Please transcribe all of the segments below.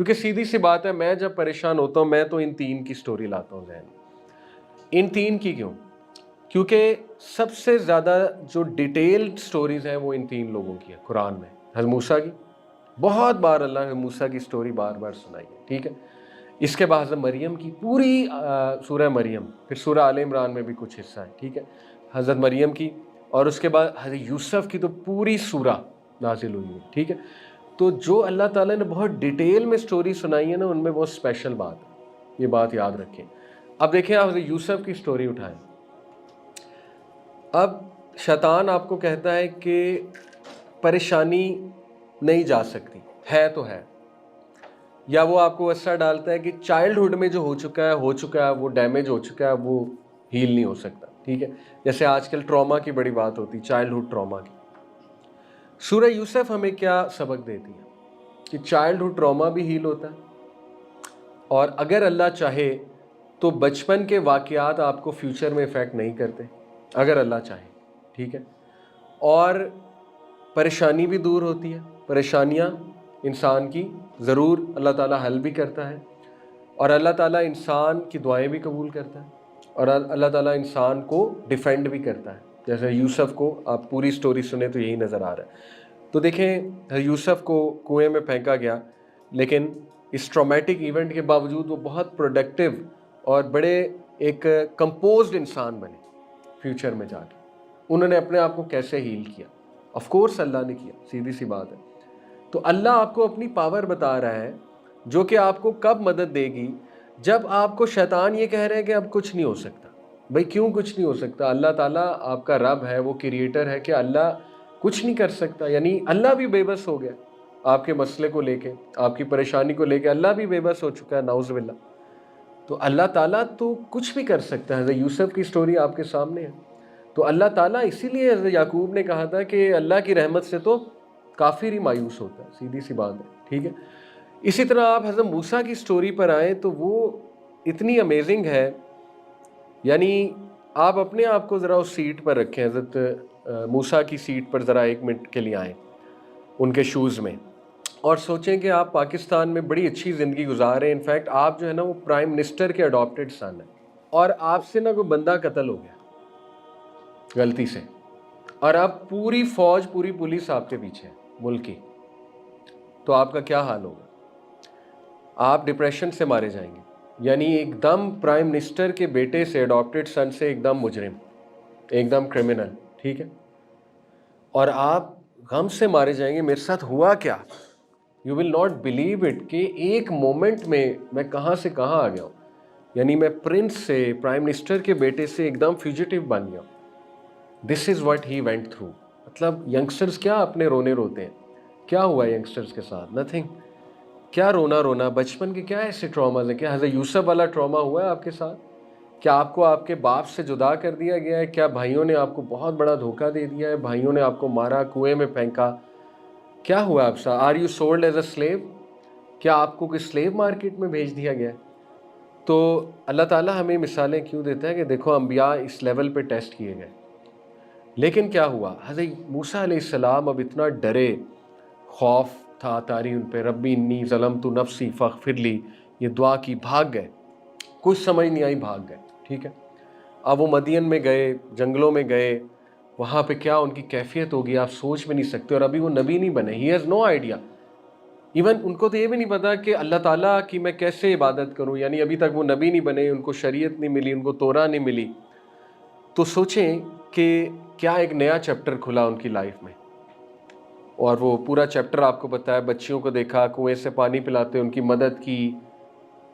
کیونکہ سیدھی سی بات ہے، میں جب پریشان ہوتا ہوں میں تو ان 3 کی سٹوری لاتا ہوں ذہن میں۔ ان 3 کی کیوں؟ کیونکہ سب سے زیادہ جو ڈیٹیلڈ سٹوریز ہیں وہ ان 3 لوگوں کی ہیں قرآن میں۔ حضرت موسیٰ کی بہت بار اللہ نے موسیٰ کی سٹوری بار بار سنائی ہے، ٹھیک ہے۔ اس کے بعد حضرت مریم کی پوری سورہ مریم، پھر سورہ آل عمران میں بھی کچھ حصہ ہے، ٹھیک ہے، حضرت مریم کی، اور اس کے بعد حضرت یوسف کی تو پوری سورہ نازل ہوئی ہے، ٹھیک ہے۔ تو جو اللہ تعالیٰ نے بہت ڈیٹیل میں سٹوری سنائی ہے نا، ان میں بہت اسپیشل بات ہے، یہ بات یاد رکھیں۔ اب دیکھیں آپ حضرت یوسف کی سٹوری اٹھائیں۔ اب شیطان آپ کو کہتا ہے کہ پریشانی نہیں جا سکتی، ہے تو ہے، یا وہ آپ کو ایسا ڈالتا ہے کہ چائلڈ ہوڈ میں جو ہو چکا ہے وہ ڈیمیج ہو چکا ہے، وہ ہیل نہیں ہو سکتا، ٹھیک ہے۔ جیسے آج کل ٹراما کی بڑی بات ہوتی، چائلڈ ہوڈ ٹراما کی۔ سورہ یوسف ہمیں کیا سبق دیتی ہے کہ چائلڈ ہوڈ ٹراما بھی ہیل ہوتا ہے، اور اگر اللہ چاہے تو بچپن کے واقعات آپ کو فیوچر میں افیکٹ نہیں کرتے، اگر اللہ چاہے، ٹھیک ہے۔ اور پریشانی بھی دور ہوتی ہے، پریشانیاں انسان کی ضرور اللہ تعالیٰ حل بھی کرتا ہے، اور اللہ تعالیٰ انسان کی دعائیں بھی قبول کرتا ہے، اور اللہ تعالیٰ انسان کو ڈیفینڈ بھی کرتا ہے۔ جیسے یوسف کو آپ پوری سٹوری سنیں تو یہی نظر آ رہا ہے۔ تو دیکھیں یوسف کو کنویں میں پھینکا گیا، لیکن اس ٹرامیٹک ایونٹ کے باوجود وہ بہت پروڈکٹیو اور بڑے ایک کمپوزڈ انسان بنے فیوچر میں جا کے۔ انہوں نے اپنے آپ کو کیسے ہیل کیا؟ آف کورس اللہ نے کیا، سیدھی سی بات ہے۔ تو اللہ آپ کو اپنی پاور بتا رہا ہے، جو کہ آپ کو کب مدد دے گی؟ جب آپ کو شیطان یہ کہہ رہے ہیں کہ اب کچھ نہیں ہو سکتا۔ بھئی کیوں کچھ نہیں ہو سکتا؟ اللہ تعالیٰ آپ کا رب ہے، وہ کریٹر ہے، کہ اللہ کچھ نہیں کر سکتا؟ یعنی اللہ بھی بے بس ہو گیا آپ کے مسئلے کو لے کے، آپ کی پریشانی کو لے کے اللہ بھی بے بس ہو چکا ہے، نعوذ باللہ۔ تو اللہ تعالیٰ تو کچھ بھی کر سکتا ہے۔ حضرت یوسف کی سٹوری آپ کے سامنے ہے۔ تو اللہ تعالیٰ اسی لیے حضرت یعقوب نے کہا تھا کہ اللہ کی رحمت سے تو کافر ہی مایوس ہوتا ہے، سیدھی سی بات ہے، ٹھیک ہے۔ اسی طرح آپ حضرت موسیٰ کی سٹوری پر آئیں تو وہ اتنی امیزنگ ہے، یعنی آپ اپنے آپ کو ذرا اس سیٹ پر رکھیں، حضرت موسیٰ کی سیٹ پر ذرا 1 منٹ کے لیے آئیں، ان کے شوز میں، اور سوچیں کہ آپ پاکستان میں بڑی اچھی زندگی گزار رہے ہیں۔ انفیکٹ آپ جو ہے نا وہ پرائم منسٹر کے اڈاپٹڈ سن ہیں، اور آپ سے نا کوئی بندہ قتل ہو گیا غلطی سے، اور اب پوری فوج پوری پولیس آپ کے پیچھے ہے ملک کی، تو آپ کا کیا حال ہوگا؟ آپ ڈپریشن سے مارے جائیں گے، یعنی ایک دم پرائم منسٹر کے بیٹے سے، اڈاپٹڈ سن سے ایک دم مجرم، ایک دم کرمنل، ٹھیک ہے، اور آپ غم سے مارے جائیں گے۔ میرے ساتھ ہوا کیا؟ You will not believe it, کہ ایک مومنٹ میں کہاں سے کہاں آ گیا ہوں، یعنی میں پرنس سے، پرائم منسٹر کے بیٹے سے ایک دم فیوجیٹیو بن گیا ہوں۔ This is what he went through. مطلب ینگسٹرز کیا اپنے رونے روتے ہیں؟ کیا ہوا ینگسٹرز کے ساتھ؟ نتھنگ۔ کیا رونا بچپن کے کیا ایسے ٹراماز ہیں؟ کیا حضرت یوسف والا ٹراما ہوا ہے آپ کے ساتھ؟ کیا آپ کو آپ کے باپ سے جدا کر دیا گیا ہے؟ کیا بھائیوں نے آپ کو بہت بڑا دھوکہ دے دیا ہے؟ بھائیوں نے آپ کو مارا، کنویں میں پھینکا؟ کیا ہوا آپ سے؟ Are you sold as a slave? کیا آپ کو کوئی سلیو مارکیٹ میں بھیج دیا گیا ہے؟ تو اللہ تعالیٰ ہمیں مثالیں کیوں دیتا ہے کہ دیکھو انبیاء اس لیول پہ ٹیسٹ کیے گئے، لیکن کیا ہوا؟ حضرت موسیٰ علیہ السلام اب اتنا ڈرے، خوف تھا طاری ان پہ، ربی انی ظلمت نفسی فاغفر لی، یہ دعا کی، بھاگ گئے، کچھ سمجھ نہیں آئی، بھاگ گئے، ٹھیک ہے۔ اب وہ مدین میں گئے، جنگلوں میں گئے، وہاں پہ کیا ان کی کیفیت ہوگی آپ سوچ بھی نہیں سکتے، اور ابھی وہ نبی نہیں بنے، he has no idea, even in کو تو یہ بھی نہیں پتا کہ اللہ تعالیٰ کی میں کیسے عبادت کروں، یعنی ابھی تک وہ نبی نہیں بنے، ان کو شریعت نہیں ملی، ان کو تورا نہیں ملی۔ تو سوچیں کہ کیا ایک نیا چیپٹر کھلا ان کی لائف میں، اور وہ پورا چیپٹر آپ کو بتایا، بچیوں کو دیکھا، کنویں سے پانی پلاتے ان کی مدد کی،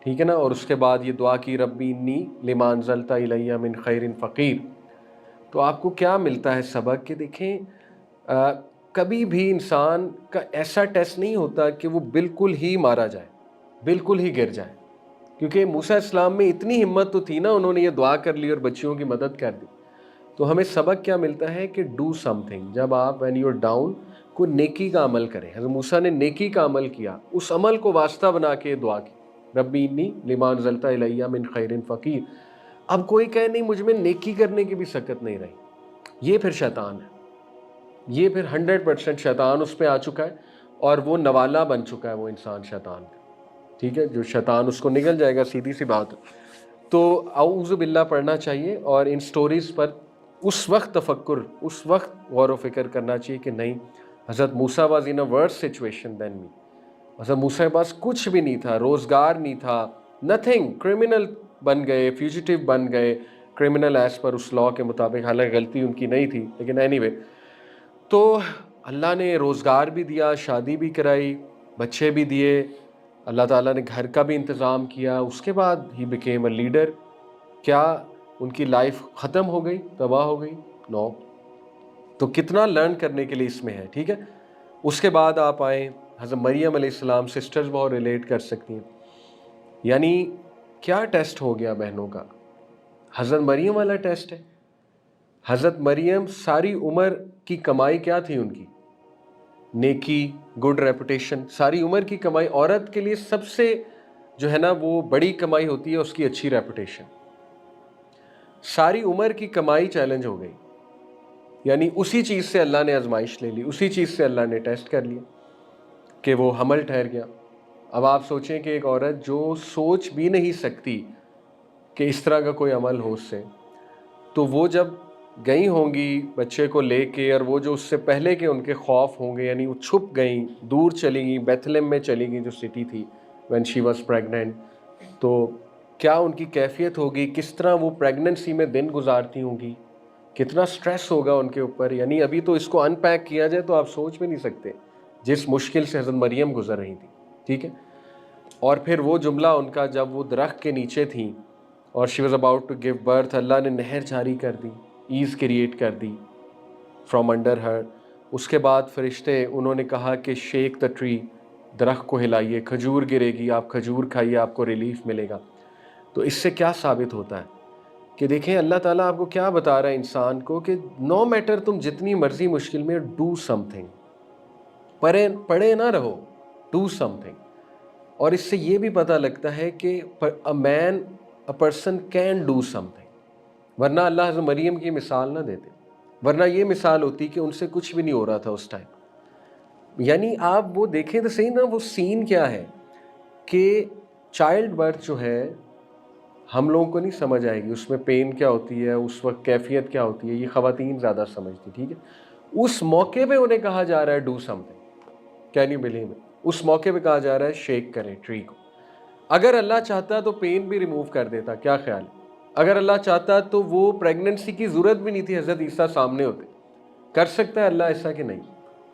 ٹھیک ہے نا، اور اس کے بعد یہ دعا کی، ربی انی لما انزلت الی من خیر فقیر۔ تو آپ کو کیا ملتا ہے سبق؟ کہ دیکھیں کبھی بھی انسان کا ایسا ٹیسٹ نہیں ہوتا کہ وہ بالکل ہی مارا جائے، بالکل ہی گر جائے، کیونکہ موسیٰ السلام میں اتنی ہمت تو تھی نا، انہوں نے یہ دعا کر لی اور بچیوں کی مدد کر دی۔ تو ہمیں سبق کیا ملتا ہے کہ ڈو سم تھنگ، جب آپ وین یو ار ڈاؤن کوئی نیکی کا عمل کریں۔ حضرت موسیٰ نے نیکی کا عمل کیا، اس عمل کو واسطہ بنا کے دعا کی، ربی انی لما انزلت الی من خیر فقیر۔ اب کوئی کہے نہیں مجھ میں نیکی کرنے کی بھی سکت نہیں رہی، یہ پھر شیطان ہے، یہ پھر 100% شیطان اس پہ آ چکا ہے، اور وہ نوالا بن چکا ہے وہ انسان شیطان کا۔ ٹھیک ہے، جو شیطان اس کو نگل جائے گا، سیدھی سی بات. تو اعوذ باللہ پڑھنا چاہیے، اور ان سٹوریز پر اس وقت تفکر، اس وقت غور و فکر کرنا چاہیے کہ نہیں، حضرت موسیٰ was in a verse situation then می. حضرت موسیٰ کے پاس کچھ بھی نہیں تھا، روزگار نہیں تھا، نتھنگ. کرمنل بن گئے، فیوجیٹیو بن گئے، کرمنل ایز پر اس لاء کے مطابق، حالانکہ غلطی ان کی نہیں تھی، لیکن اینی وے. تو اللہ نے روزگار بھی دیا، شادی بھی کرائی، بچے بھی دیے، اللہ تعالیٰ نے گھر کا بھی انتظام کیا. اس کے بعد ہی بیکیم اے لیڈر. کیا ان کی لائف ختم ہو گئی، تباہ ہو گئی؟ نو. تو کتنا لرن کرنے کے لیے اس میں ہے. ٹھیک ہے، اس کے بعد آپ آئیں حضرت مریم علیہ السلام. سسٹرز بہت ریلیٹ کر سکتی ہیں. یعنی کیا ٹیسٹ ہو گیا بہنوں کا؟ حضرت مریم والا ٹیسٹ ہے. حضرت مریم ساری عمر کی کمائی کیا تھی ان کی؟ نیکی، گڈ ریپوٹیشن. ساری عمر کی کمائی عورت کے لیے سب سے جو ہے نا وہ بڑی کمائی ہوتی ہے اس کی اچھی ریپوٹیشن. ساری عمر کی کمائی چیلنج ہو گئی. یعنی اسی چیز سے اللہ نے آزمائش لے لی، اسی چیز سے اللہ نے ٹیسٹ کر لیا کہ وہ حمل ٹھہر گیا. اب آپ سوچیں کہ ایک عورت جو سوچ بھی نہیں سکتی کہ اس طرح کا کوئی عمل ہو اس سے، تو وہ جب گئی ہوں گی بچے کو لے کے، اور وہ جو اس سے پہلے کے ان کے خوف ہوں گے، یعنی وہ چھپ گئیں، دور چلی گئیں، بیتھلہم میں چلی گئیں جو سٹی تھی when she was pregnant. تو کیا ان کی کیفیت ہوگی، کس طرح وہ پریگننسی میں دن گزارتی ہوں گی، کتنا سٹریس ہوگا ان کے اوپر. یعنی ابھی تو اس کو ان پیک کیا جائے تو آپ سوچ بھی نہیں سکتے جس مشکل سے حضرت مریم گزر رہی تھی. ٹھیک ہے، اور پھر وہ جملہ ان کا جب وہ درخت کے نیچے تھیں اور she was about to give birth، اللہ نے نہر جاری کر دی، ایز کریٹ کر دی فرام انڈر ہر. اس کے بعد فرشتے انہوں نے کہا کہ شیک دا ٹری، درخت کو ہلائیے، کھجور گرے گی، آپ کھجور کھائیے، آپ کو ریلیف ملے گا. تو اس سے کیا ثابت ہوتا ہے کہ دیکھیں اللہ تعالیٰ آپ کو کیا بتا رہا ہے انسان کو کہ نو میٹر تم جتنی مرضی مشکل میں، ڈو سم تھنگ. پڑے نہ رہو، ڈو سم تھنگ. اور اس سے یہ بھی پتہ لگتا ہے کہ a person can do some thing. ورنہ اللہ حضرت مریم کی مثال نہ دیتے، ورنہ یہ مثال ہوتی کہ ان سے کچھ بھی نہیں ہو رہا تھا اس ٹائم. یعنی آپ وہ دیکھیں تو صحیح نا، وہ سین کیا ہے کہ چائلڈ برتھ جو ہے ہم لوگوں کو نہیں سمجھ آئے گی، اس میں پین کیا ہوتی ہے، اس وقت کیفیت کیا ہوتی ہے، یہ خواتین زیادہ سمجھتی. ٹھیک ہے، اس موقع پہ انہیں کہا جا رہا ہے do something. Can you believe it? اس موقع پہ کہا جا رہا ہے شیک کریں ٹری کو. اگر اللہ چاہتا تو پین بھی ریموو کر دیتا. کیا خیال ہے؟ اگر اللہ چاہتا تو وہ پریگننسی کی ضرورت بھی نہیں تھی، حضرت عیسیٰ سامنے ہوتے. کر سکتا ہے اللہ ایسا کہ نہیں؟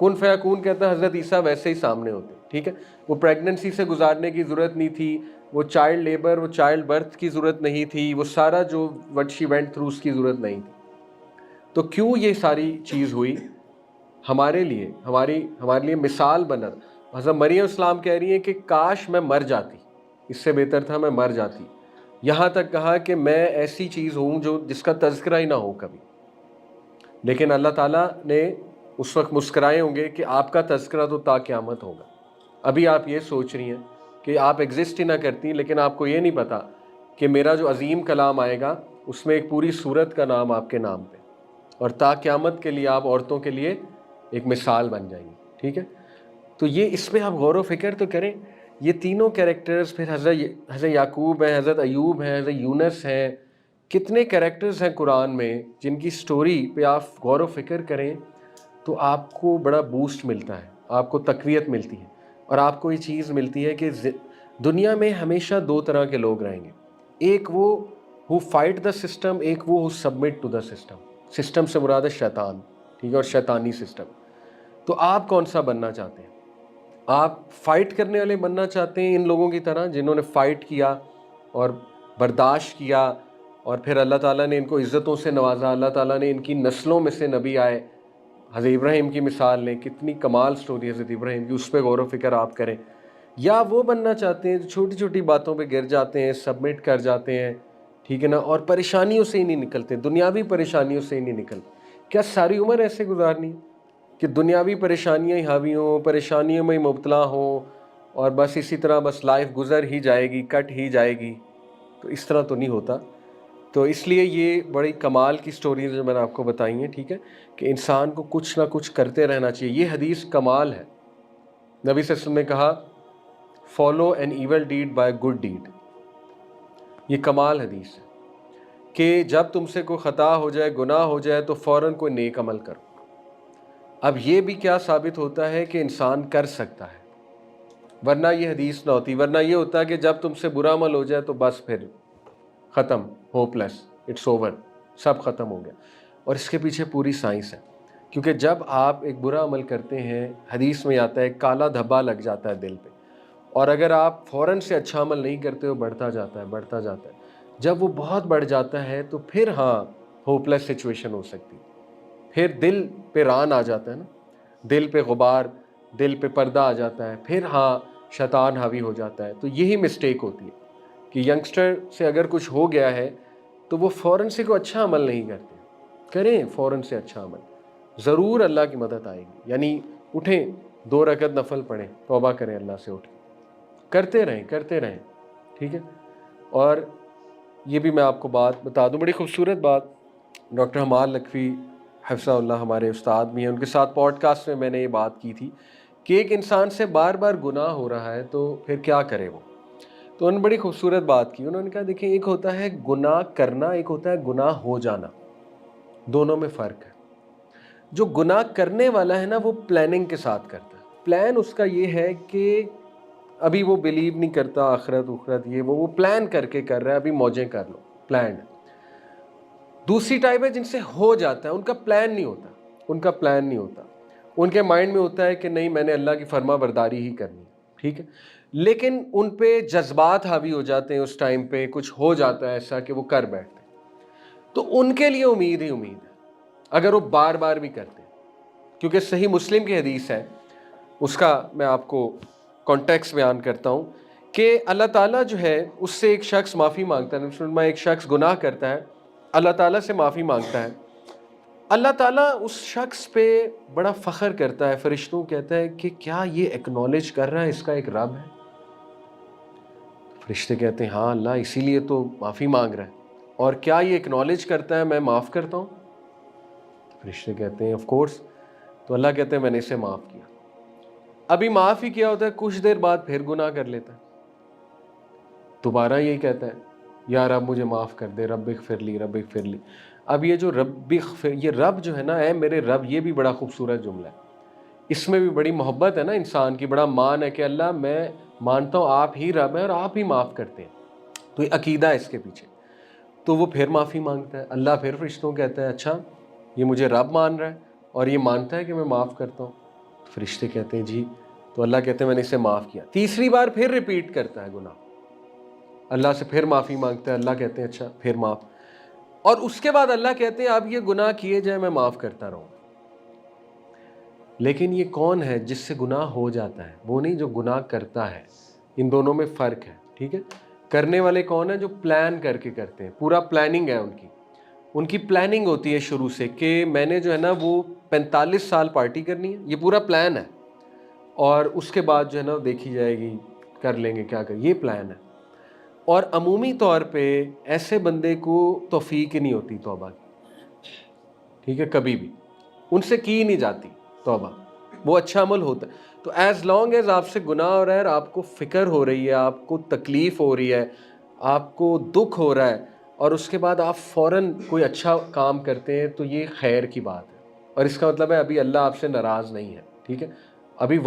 کن فیکون کہتا ہے حضرت عیسیٰ ویسے ہی سامنے ہوتے. ٹھیک ہے، وہ پریگننسی سے گزارنے کی ضرورت نہیں تھی، وہ چائلڈ لیبر، وہ چائلڈ برتھ کی ضرورت نہیں تھی، وہ سارا جو وٹ شی وینٹ تھرو اس کی ضرورت نہیں تھی. تو کیوں یہ ساری چیز ہوئی؟ ہمارے لیے، ہمارے لیے مثال بنا. حضرت مریم اسلام کہہ رہی ہیں کہ کاش میں مر جاتی، اس سے بہتر تھا میں مر جاتی. یہاں تک کہا کہ میں ایسی چیز ہوں جو جس کا تذکرہ ہی نہ ہو کبھی. لیکن اللہ تعالیٰ نے اس وقت مسکرائے ہوں گے کہ آپ کا تذکرہ تو تا قیامت ہوگا. ابھی آپ یہ سوچ رہی ہیں کہ آپ ایگزسٹ ہی نہ کرتی، لیکن آپ کو یہ نہیں پتا کہ میرا جو عظیم کلام آئے گا اس میں ایک پوری سورت کا نام آپ کے نام پہ، اور تا قیامت کے لیے آپ عورتوں کے لیے ایک مثال بن جائیں گی. ٹھیک ہے، تو یہ اس پہ آپ غور و فکر تو کریں. یہ تینوں کیریکٹرز، پھر حضرت یعقوب ہیں، حضرت ایوب ہیں، حضرت یونس ہیں، کتنے کیریکٹرز ہیں قرآن میں جن کی سٹوری پہ آپ غور و فکر کریں تو آپ کو بڑا بوسٹ ملتا ہے، آپ کو تقویت ملتی ہے، اور آپ کو یہ چیز ملتی ہے کہ دنیا میں ہمیشہ دو طرح کے لوگ رہیں گے. ایک وہ who fight the system، ایک وہ who submit to the system. System سے مراد ہے شیطان، ٹھیک ہے، اور شیطانی سسٹم. تو آپ کون سا بننا چاہتے ہیں؟ آپ فائٹ کرنے والے بننا چاہتے ہیں ان لوگوں کی طرح جنہوں نے فائٹ کیا اور برداشت کیا، اور پھر اللہ تعالیٰ نے ان کو عزتوں سے نوازا، اللہ تعالیٰ نے ان کی نسلوں میں سے نبی آئے. حضرت ابراہیم کی مثال لیں، کتنی کمال سٹوری حضرت ابراہیم کی، اس پہ غور و فکر آپ کریں. یا وہ بننا چاہتے ہیں جو چھوٹی چھوٹی باتوں پہ گر جاتے ہیں، سبمٹ کر جاتے ہیں، ٹھیک ہے نا، اور پریشانیوں سے ہی نہیں نکلتے، دنیاوی پریشانیوں سے ہی نہیں نکلتے. کیا ساری عمر ایسے گزارنی ہے کہ دنیاوی پریشانیاں ہی حاوی ہوں، پریشانیوں میں ہی مبتلا ہوں، اور بس اسی طرح بس لائف گزر ہی جائے گی، کٹ ہی جائے گی؟ تو اس طرح تو نہیں ہوتا. تو اس لیے یہ بڑی کمال کی سٹوریز جو میں نے آپ کو بتائی ہیں، ٹھیک ہے، کہ انسان کو کچھ نہ کچھ کرتے رہنا چاہیے. یہ حدیث کمال ہے. نبی صلی اللہ علیہ وسلم نے کہا follow an evil deed by good deed. یہ کمال حدیث ہے کہ جب تم سے کوئی خطا ہو جائے، گناہ ہو جائے، تو فوراً کوئی نیک عمل کرو. اب یہ بھی کیا ثابت ہوتا ہے کہ انسان کر سکتا ہے، ورنہ یہ حدیث نہ ہوتی. ورنہ یہ ہوتا ہے کہ جب تم سے برا عمل ہو جائے تو بس پھر ختم، ہوپ لیس، اٹس اوور، سب ختم ہو گیا. اور اس کے پیچھے پوری سائنس ہے، کیونکہ جب آپ ایک برا عمل کرتے ہیں، حدیث میں آتا ہے کالا دھبا لگ جاتا ہے دل پہ، اور اگر آپ فوراً سے اچھا عمل نہیں کرتے ہو، بڑھتا جاتا ہے بڑھتا جاتا ہے. جب وہ بہت بڑھ جاتا ہے تو پھر ہاں ہوپ لیس سچویشن ہو سکتی. پھر دل پہ ران آ جاتا ہے نا، دل پہ غبار، دل پہ پردہ آ جاتا ہے، پھر ہاں شیطان حاوی ہو جاتا ہے. تو یہی مسٹیک ہوتی ہے کہ ینگسٹر سے اگر کچھ ہو گیا ہے تو وہ فوراً سے کوئی اچھا عمل نہیں کرتے. کریں فوراً سے اچھا عمل، ضرور اللہ کی مدد آئے گی. یعنی اٹھیں، 2 رکعت نفل پڑھیں، توبہ کریں اللہ سے، اٹھ کرتے رہیں. ٹھیک ہے. اور یہ بھی میں آپ کو بات بتا دوں، بڑی خوبصورت بات. ڈاکٹر حماد لکھوی حفظہ اللہ ہمارے استاد بھی ہیں، ان کے ساتھ پوڈ کاسٹ میں نے یہ بات کی تھی کہ ایک انسان سے بار بار گناہ ہو رہا ہے تو پھر کیا کرے وہ. تو انہوں نے بڑی خوبصورت بات کی. انہوں نے کہا دیکھیں، ایک ہوتا ہے گناہ کرنا، ایک ہوتا ہے گناہ ہو جانا. دونوں میں فرق ہے. جو گناہ کرنے والا ہے نا، وہ پلاننگ کے ساتھ کرتا ہے. پلان اس کا یہ ہے کہ ابھی وہ بلیو نہیں کرتا آخرت اخرت، یہ وہ پلان کر کے کر رہا ہے، ابھی موجیں کر لو، پلانڈ. دوسری ٹائپ ہے جن سے ہو جاتا ہے، ان کا پلان نہیں ہوتا. ان کے مائنڈ میں ہوتا ہے کہ نہیں، میں نے اللہ کی فرما برداری ہی کرنی ہے. ٹھیک ہے. لیکن ان پہ جذبات حاوی ہو جاتے ہیں، اس ٹائم پہ کچھ ہو جاتا ہے ایسا کہ وہ کر بیٹھتے ہیں. تو ان کے لیے امید ہی امید ہے اگر وہ بار بار بھی کرتے ہیں. کیونکہ صحیح مسلم کی حدیث ہے، اس کا میں آپ کو کانٹیکس بیان کرتا ہوں کہ اللہ تعالیٰ جو ہے اس سے ایک شخص معافی مانگتا ہے. ایک شخص گناہ کرتا ہے، اللہ تعالیٰ سے معافی مانگتا ہے. اللہ تعالیٰ اس شخص پہ بڑا فخر کرتا ہے، فرشتوں کہتا ہے کہ کیا یہ ایکنالج کر رہا ہے اس کا ایک رب ہے. فرشتے کہتے ہیں ہاں اللہ، اسی لیے تو معافی مانگ رہا ہے. اور کیا یہ ایکنالج کرتا ہے میں معاف کرتا ہوں؟ فرشتے کہتے ہیں آف کورس. تو اللہ کہتے ہیں میں نے اسے معاف کیا. ابھی معاف ہی کیا ہوتا ہے، کچھ دیر بعد پھر گناہ کر لیتا ہے، دوبارہ یہی کہتا ہے یا رب مجھے معاف کر دے، رب اغفر لی، رب اغفر لی. اب یہ جو یہ رب جو ہے نا، اے میرے رب، یہ بھی بڑا خوبصورت جملہ ہے. اس میں بھی بڑی محبت ہے نا انسان کی، بڑا مان ہے کہ اللہ میں مانتا ہوں آپ ہی رب ہیں اور آپ ہی معاف کرتے ہیں. تو یہ عقیدہ ہے اس کے پیچھے. تو وہ پھر معافی مانگتا ہے. اللہ پھر فرشتوں کہتا ہے اچھا یہ مجھے رب مان رہا ہے اور یہ مانتا ہے کہ میں معاف کرتا ہوں. فرشتے کہتے ہیں جی. تو اللہ کہتے ہیں میں نے اسے معاف کیا. تیسری بار پھر ریپیٹ کرتا ہے گناہ، اللہ سے پھر معافی مانگتا ہے. اللہ کہتے ہیں اچھا پھر معاف. اور اس کے بعد اللہ کہتے ہیں اب یہ گناہ کیے جائیں میں معاف کرتا رہوں. لیکن یہ کون ہے جس سے گناہ ہو جاتا ہے؟ وہ نہیں جو گناہ کرتا ہے. ان دونوں میں فرق ہے. ٹھیک ہے. کرنے والے کون ہیں؟ جو پلان کر کے کرتے ہیں، پورا پلاننگ ہے ان کی پلاننگ ہوتی ہے شروع سے کہ میں نے جو ہے نا وہ 45 سال پارٹی کرنی ہے، یہ پورا پلان ہے. اور اس کے بعد جو ہے نا دیکھی جائے گی، کر لیں گے کیا یہ پلان ہے. اور عمومی طور پہ ایسے بندے کو توفیق ہی نہیں ہوتی توبہ کی. ٹھیک ہے. کبھی بھی ان سے کی نہیں جاتی توبہ. وہ اچھا عمل ہوتا ہے تو ایز لانگ ایز آپ سے گناہ ہو رہا ہے اور آپ کو فکر ہو رہی ہے، آپ کو تکلیف ہو رہی ہے، آپ کو دکھ ہو رہا ہے، اور اس کے بعد آپ فوراً کوئی اچھا کام کرتے ہیں، تو یہ خیر کی بات ہے. اور اس کا مطلب ہے ابھی اللہ آپ سے ناراض نہیں ہے. ٹھیک ہے. ابھی